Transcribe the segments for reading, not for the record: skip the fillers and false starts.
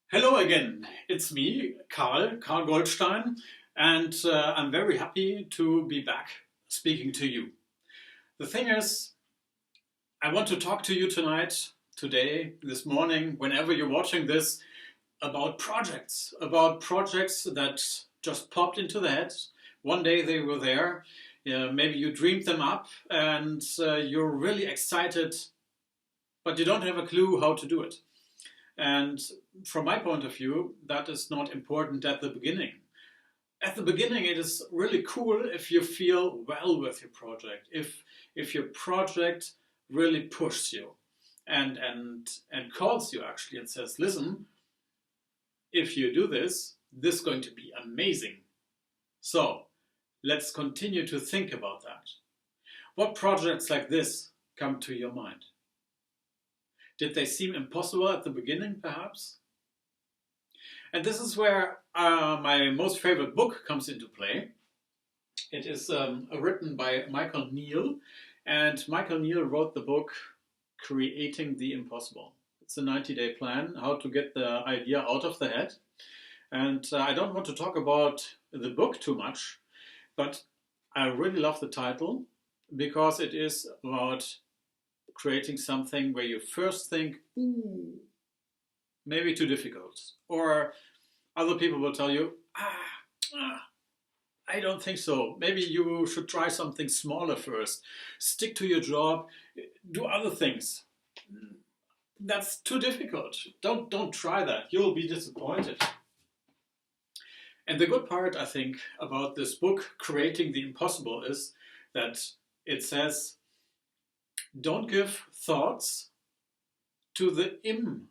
Hello again, it's me, Karl Goldstein, and I'm very happy to be back speaking to you. The thing is, I want to talk to you tonight, today, this morning, whenever you're watching this, about projects that just popped into the head. One day they were there, maybe you dreamed them up, and you're really excited, but you don't have a clue how to do it. And from my point of view, that is not important at the beginning. At the beginning, it is really cool if you feel well with your project, if your project really pushes you and calls you actually and says, listen, if you do this, this is going to be amazing. So let's continue to think about that. What projects like this come to your mind? Did they seem impossible at the beginning, perhaps? And this is where my most favorite book comes into play. It is written by Michael Neill, and Michael Neill wrote the book Creating the Impossible. It's a 90-day plan, how to get the idea out of the head. And I don't want to talk about the book too much, but I really love the title because it is about creating something where you first think, ooh, maybe too difficult. Or other people will tell you, I don't think so. Maybe you should try something smaller first. Stick to your job, do other things. That's too difficult. Don't try that. You'll be disappointed. And the good part, I think, about this book, Creating the Impossible, is that it says, don't give thoughts to the im.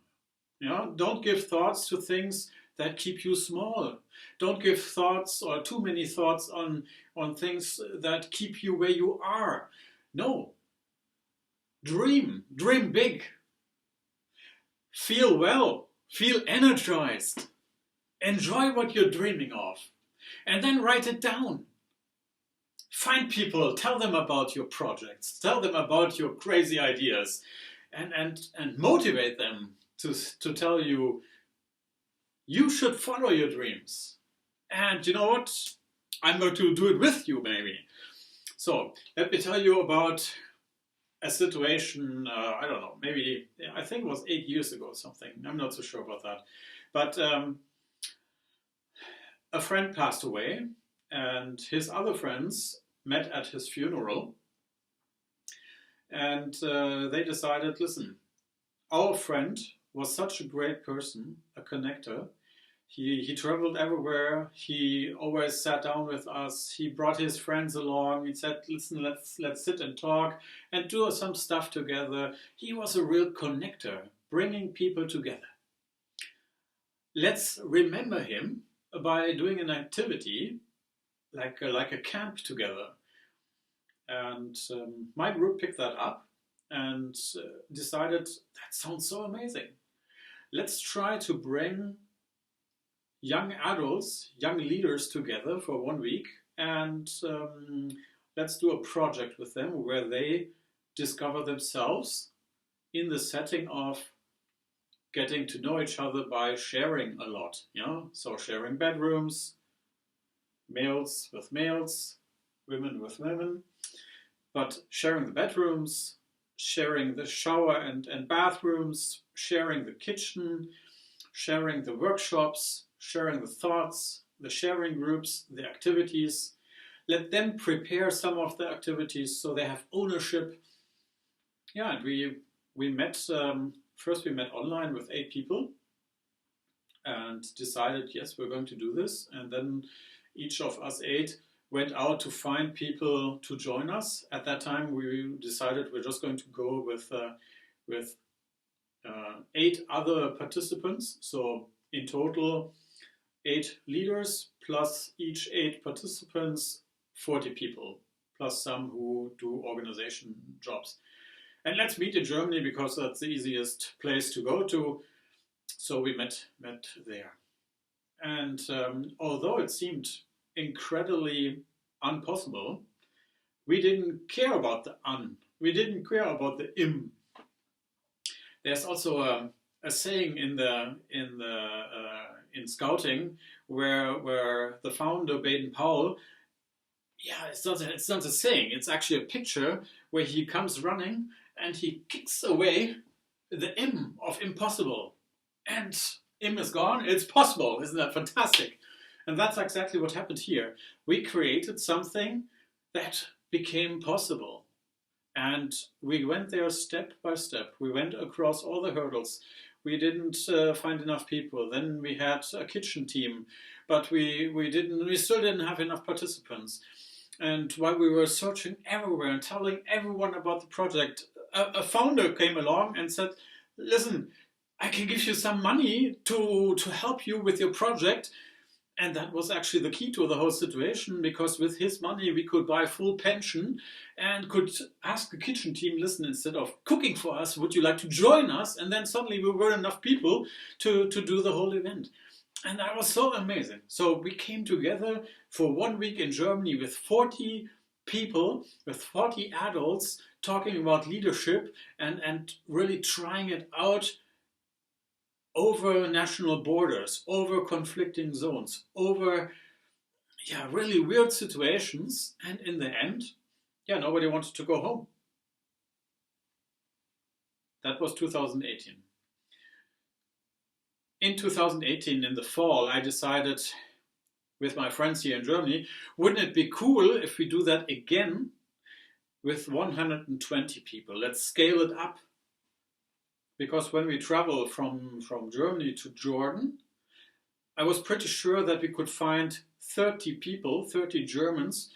Don't give thoughts to things that keep you small. Don't give thoughts or too many thoughts on things that keep you where you are. No. Dream big. Feel well. Feel energized. Enjoy what you're dreaming of. And then write it down. Find people, tell them about your projects, tell them about your crazy ideas, and motivate them to tell you, you should follow your dreams. And you know what? I'm going to do it with you, maybe. So let me tell you about a situation, I don't know, maybe, I think it was 8 years ago or something. I'm not so sure about that. But a friend passed away, and his other friends met at his funeral, and they decided, listen, our friend was such a great person, a connector. He traveled everywhere. He always sat down with us. He brought his friends along. He said, listen, let's sit and talk and do some stuff together. He was a real connector, bringing people together. Let's remember him by doing an activity like a camp together. And my group picked that up and decided, that sounds so amazing. Let's try to bring young adults, young leaders together for 1 week, and let's do a project with them where they discover themselves in the setting of getting to know each other by sharing a lot. So sharing bedrooms, males with males, women with women, but sharing the bedrooms, sharing the shower and bathrooms, sharing the kitchen, sharing the workshops, sharing the thoughts, the sharing groups, the activities. Let them prepare some of the activities so they have ownership. And we met, first we met online with 8 people and decided, yes, we're going to do this. And then each of us 8 went out to find people to join us. At that time, we decided we're just going to go with 8 other participants. So in total, 8 leaders plus each 8 participants, 40 people, plus some who do organization jobs. And let's meet in Germany because that's the easiest place to go to. So we met there. And although it seemed incredibly impossible, we didn't care about the we didn't care about the im. There's also a saying in the in scouting, where the founder Baden-Powell, yeah, it's not a saying. It's actually a picture where he comes running and he kicks away the M of impossible, and M is gone. It's possible. Isn't that fantastic? And that's exactly what happened here. We created something that became possible. And we went there step by step. We went across all the hurdles. We didn't find enough people. Then we had a kitchen team, but we still didn't have enough participants. And while we were searching everywhere and telling everyone about the project, a founder came along and said, listen, I can give you some money to help you with your project. And that was actually the key to the whole situation, because with his money we could buy full pension and could ask the kitchen team, listen, instead of cooking for us, would you like to join us? And then suddenly we were enough people to do the whole event. And that was so amazing. So we came together for 1 week in Germany with 40 people, with 40 adults, talking about leadership and really trying it out over national borders, over conflicting zones, over really weird situations. And in the end, nobody wanted to go home. That was 2018. In 2018, in the fall, I decided with my friends here in Germany, wouldn't it be cool if we do that again with 120 people? Let's scale it up. Because when we travel from Germany to Jordan, I was pretty sure that we could find 30 people, 30 Germans,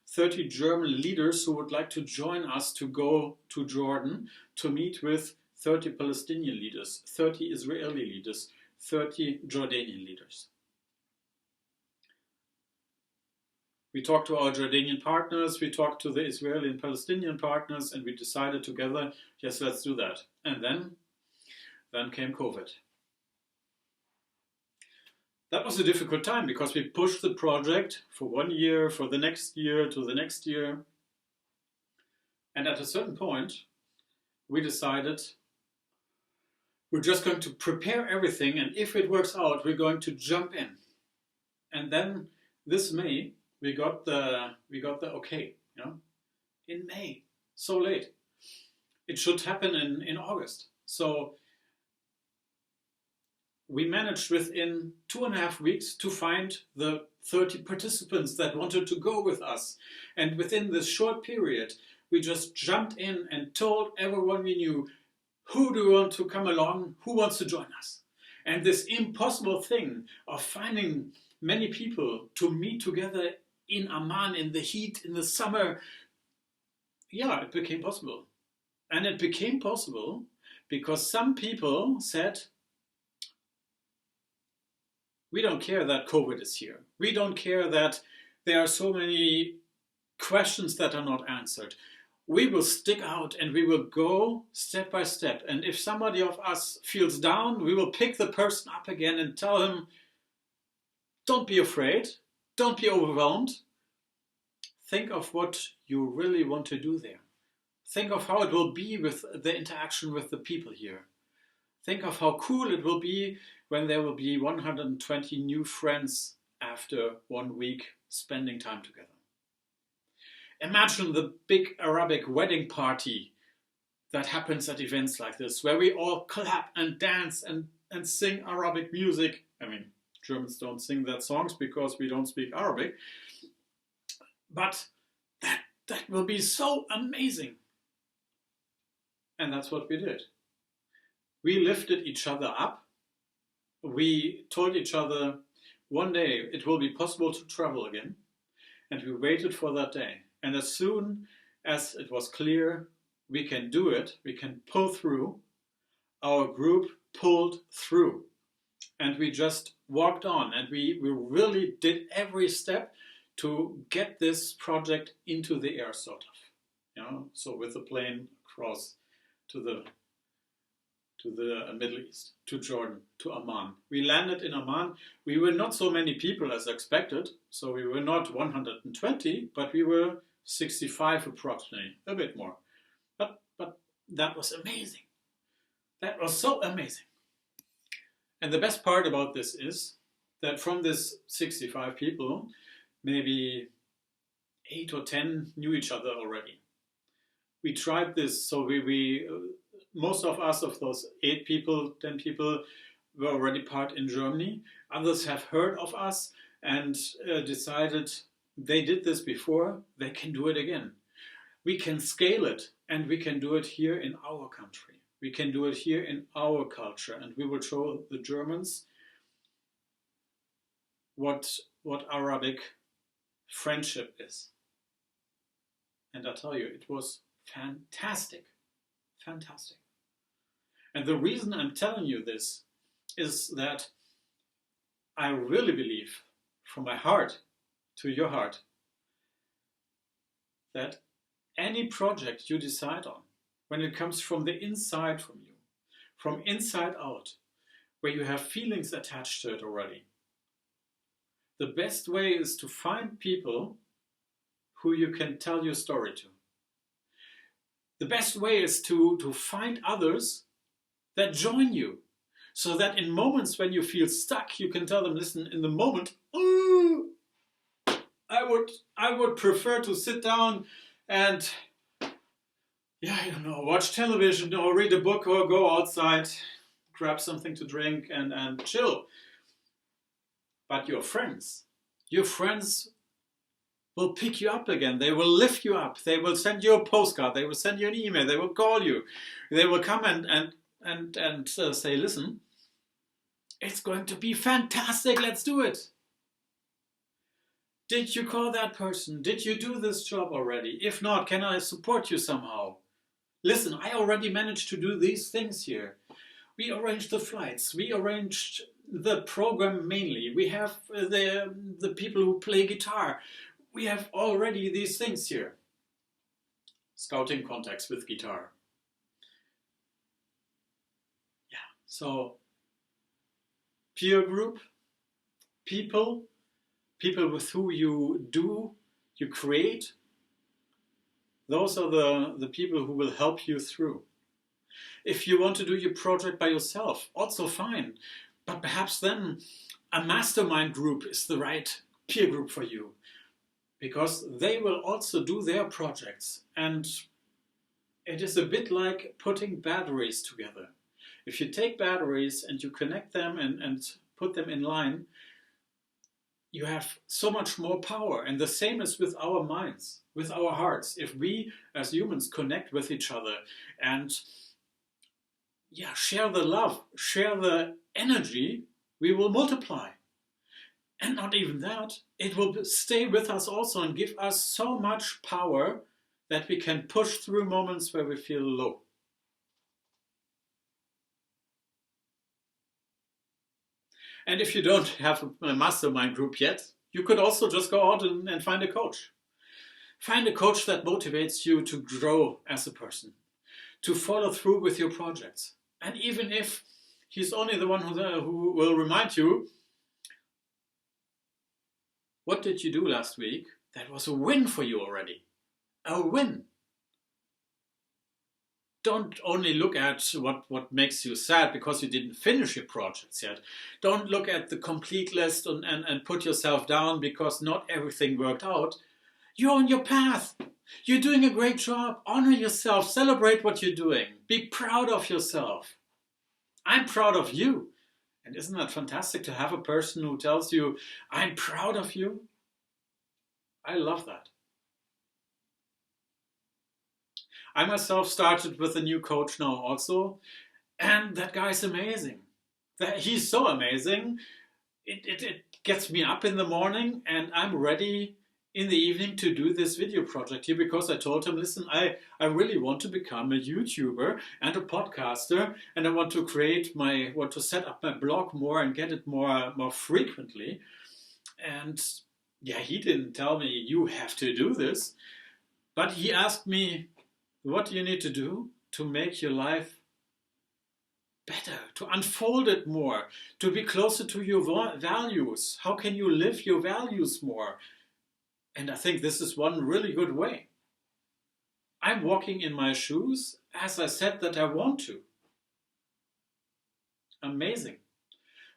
30 German leaders who would like to join us to go to Jordan to meet with 30 Palestinian leaders, 30 Israeli leaders, 30 Jordanian leaders. We talked to our Jordanian partners, we talked to the Israeli and Palestinian partners, and we decided together, yes, let's do that. And then came COVID. That was a difficult time because we pushed the project for 1 year, for the next year, to the next year. And at a certain point, we decided we're just going to prepare everything, and if it works out, we're going to jump in. And then this May, we got the okay, in May, so late. It should happen in August. So we managed within 2.5 weeks to find the 30 participants that wanted to go with us. And within this short period, we just jumped in and told everyone we knew, who do you want to come along? Who wants to join us? And this impossible thing of finding many people to meet together in Amman, in the heat, in the summer, it became possible. And it became possible because some people said, we don't care that COVID is here. We don't care that there are so many questions that are not answered. We will stick out and we will go step by step. And if somebody of us feels down, we will pick the person up again and tell him, don't be afraid. Don't be overwhelmed. Think of what you really want to do there. Think of how it will be with the interaction with the people here. Think of how cool it will be when there will be 120 new friends after 1 week spending time together. Imagine the big Arabic wedding party that happens at events like this, where we all clap and dance and sing Arabic music. I mean, Germans don't sing that songs because we don't speak Arabic. But that will be so amazing. And that's what we did. We lifted each other up. We told each other one day it will be possible to travel again. And we waited for that day. And as soon as it was clear we can do it, we can pull through, our group pulled through. And we just walked on. And we really did every step to get this project into the air, sort of. So with the plane across to the Middle East, to Jordan, to Amman. We landed in Amman. We were not so many people as expected, so we were not 120, but we were 65 approximately, a bit more. But that was amazing. That was so amazing. And the best part about this is that from this 65 people, maybe 8 or 10 knew each other already. We tried this, so we most of us, of those 8 people, 10 people, were already part in Germany. Others have heard of us and decided they did this before, they can do it again. We can scale it, and we can do it here in our country. We can do it here in our culture, and we will show the Germans what Arabic friendship is. And I tell you, it was fantastic. Fantastic. And the reason I'm telling you this is that I really believe, from my heart to your heart, that any project you decide on, when it comes from the inside from you, from inside out, where you have feelings attached to it already, the best way is to find people who you can tell your story to. The best way is to find others that join you, so that in moments when you feel stuck, you can tell them, listen, in the moment, oh, I would prefer to sit down and, I don't know, watch television or read a book or go outside, grab something to drink and chill. But your friends will pick you up again. They will lift you up. They will send you a postcard. They will send you an email. They will call you. They will come and say, listen, it's going to be fantastic. Let's do it. Did you call that person? Did you do this job already? If not, can I support you somehow? Listen, I already managed to do these things here. We arranged the flights. We arranged the program mainly. We have the people who play guitar. We have already these things here. Scouting contacts with guitar. Yeah, so peer group, people with who you create, those are the people who will help you through. If you want to do your project by yourself, also fine. But perhaps then a mastermind group is the right peer group for you, because they will also do their projects. And it is a bit like putting batteries together. If you take batteries and you connect them and put them in line, you have so much more power. And the same is with our minds, with our hearts. If we as humans connect with each other and share the love, share the energy, we will multiply. And not even that, it will stay with us also and give us so much power that we can push through moments where we feel low. And if you don't have a mastermind group yet, you could also just go out and find a coach. Find a coach that motivates you to grow as a person, to follow through with your projects. And even if he's only the one who will remind you, what did you do last week? That was a win for you already. A win. Don't only look at what makes you sad because you didn't finish your projects yet. Don't look at the complete list and put yourself down because not everything worked out. You're on your path. You're doing a great job. Honor yourself. Celebrate what you're doing. Be proud of yourself. I'm proud of you. And isn't that fantastic to have a person who tells you, I'm proud of you? I love that. I myself started with a new coach now also, and that guy's amazing. He's so amazing. It gets me up in the morning and I'm ready in the evening to do this video project here, because I told him, listen, I really want to become a YouTuber and a podcaster, and I want to set up my blog more and get it more frequently. And he didn't tell me you have to do this, but he asked me, what do you need to do to make your life better, to unfold it more, to be closer to your values? How can you live your values more? And I think this is one really good way. I'm walking in my shoes as I said that I want to. Amazing.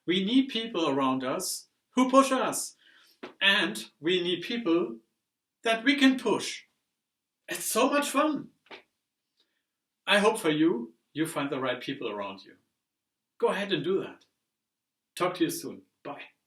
We need people around us who push us. And we need people that we can push. It's so much fun. I hope for you, you find the right people around you. Go ahead and do that. Talk to you soon. Bye.